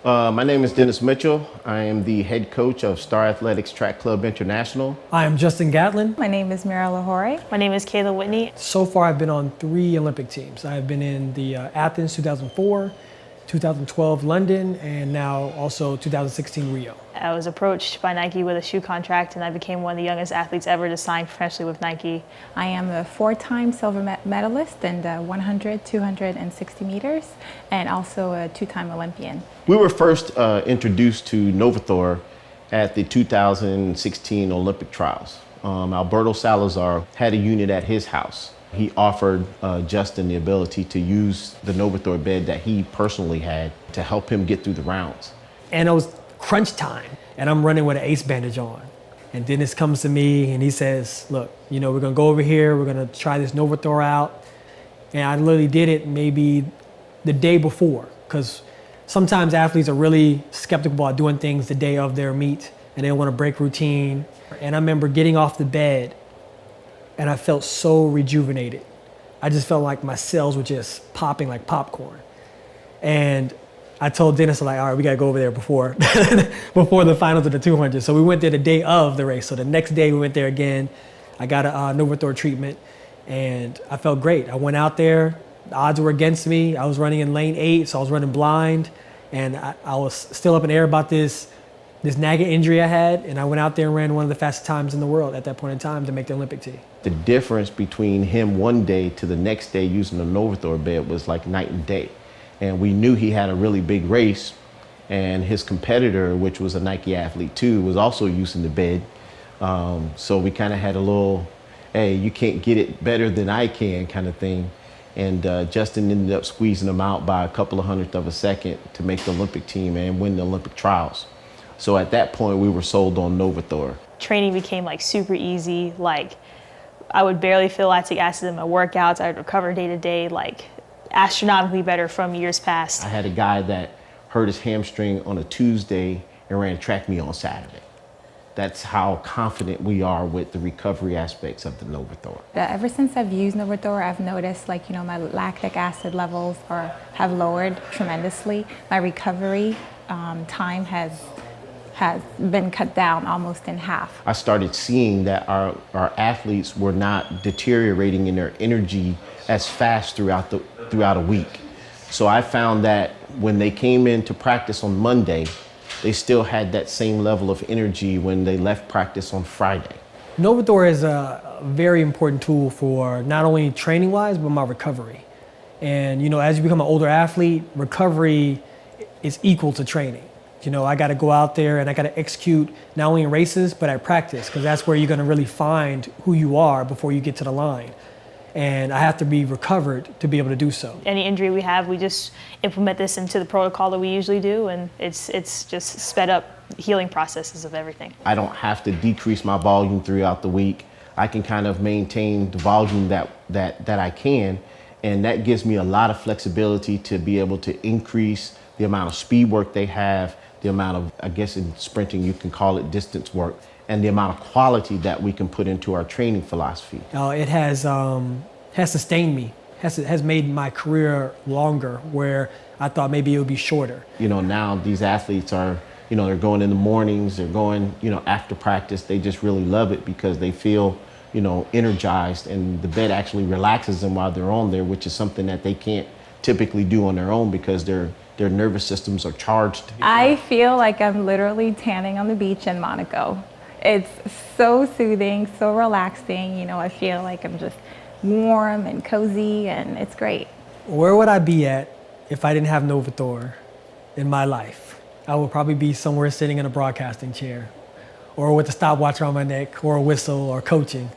My name is Dennis Mitchell. I am the head coach of Star Athletics Track Club International. I am Justin Gatlin. My name is Murielle Ahouré. My name is Kaylin Witney. So far, I've been on 3 Olympic teams. I've been in the Athens 2004, 2012 London, and now also 2016 Rio. I was approached by Nike with a shoe contract, and I became one of the youngest athletes ever to sign professionally with Nike. I am a 4-time silver medalist in the 100, 200, and 60 meters, and also a 2-time Olympian. We were first introduced to NovoTHOR at the 2016 Olympic trials. Alberto Salazar had a unit at his house. He offered Justin the ability to use the NovoTHOR bed that he personally had to help him get through the rounds. And it was crunch time, and I'm running with an ace bandage on. And Dennis comes to me and he says, look, we're gonna go over here, we're gonna try this NovoTHOR out. And I literally did it maybe the day before, because sometimes athletes are really skeptical about doing things the day of their meet, and they don't wanna break routine. And I remember getting off the bed, and I felt so rejuvenated. I just felt like my cells were just popping like popcorn. And I told Dennis, all right, we gotta go over there before the finals of the 200. So we went there the day of the race. So the next day we went there again. I got a NovoTHOR treatment, and I felt great. I went out there, the odds were against me. I was running in lane 8, so I was running blind. And I was still up in the air about this nagging injury I had, and I went out there and ran one of the fastest times in the world at that point in time to make the Olympic team. The difference between him one day to the next day using the NovoTHOR bed was like night and day. And we knew he had a really big race, and his competitor, which was a Nike athlete too, was also using the bed. So we kind of had a little, hey, you can't get it better than I can kind of thing. And Justin ended up squeezing him out by a couple of hundredths of a second to make the Olympic team and win the Olympic trials. So at that point, we were sold on NovoTHOR. Training became like super easy. Like I would barely feel lactic acid in my workouts. I would recover day to day, like astronomically better from years past. I had a guy that hurt his hamstring on a Tuesday and ran track meet on Saturday. That's how confident we are with the recovery aspects of the NovoTHOR. Ever since I've used NovoTHOR, I've noticed my lactic acid levels have lowered tremendously. My recovery time has been cut down almost in half. I started seeing that our athletes were not deteriorating in their energy as fast throughout a week. So I found that when they came in to practice on Monday, they still had that same level of energy when they left practice on Friday. NovoTHOR is a very important tool for not only training-wise, but my recovery. And as you become an older athlete, recovery is equal to training. I got to go out there and I got to execute not only in races, but at practice, because that's where you're going to really find who you are before you get to the line. And I have to be recovered to be able to do so. Any injury we have, we just implement this into the protocol that we usually do, and it's just sped up healing processes of everything. I don't have to decrease my volume throughout the week. I can kind of maintain the volume that I can, and that gives me a lot of flexibility to be able to increase the amount of speed work they have, the amount of, I guess in sprinting you can call it distance work, and the amount of quality that we can put into our training philosophy. It has sustained me, has made my career longer, where I thought maybe it would be shorter. Now these athletes are, they're going in the mornings, they're going, after practice. They just really love it because they feel, energized, and the bed actually relaxes them while they're on there, which is something that they can't typically do on their own because their nervous systems are charged. I feel like I'm literally tanning on the beach in Monaco. It's so soothing, so relaxing. I feel like I'm just warm and cozy, and it's great. Where would I be at if I didn't have NovoTHOR in my life? I would probably be somewhere sitting in a broadcasting chair, or with a stopwatch around my neck, or a whistle, or coaching.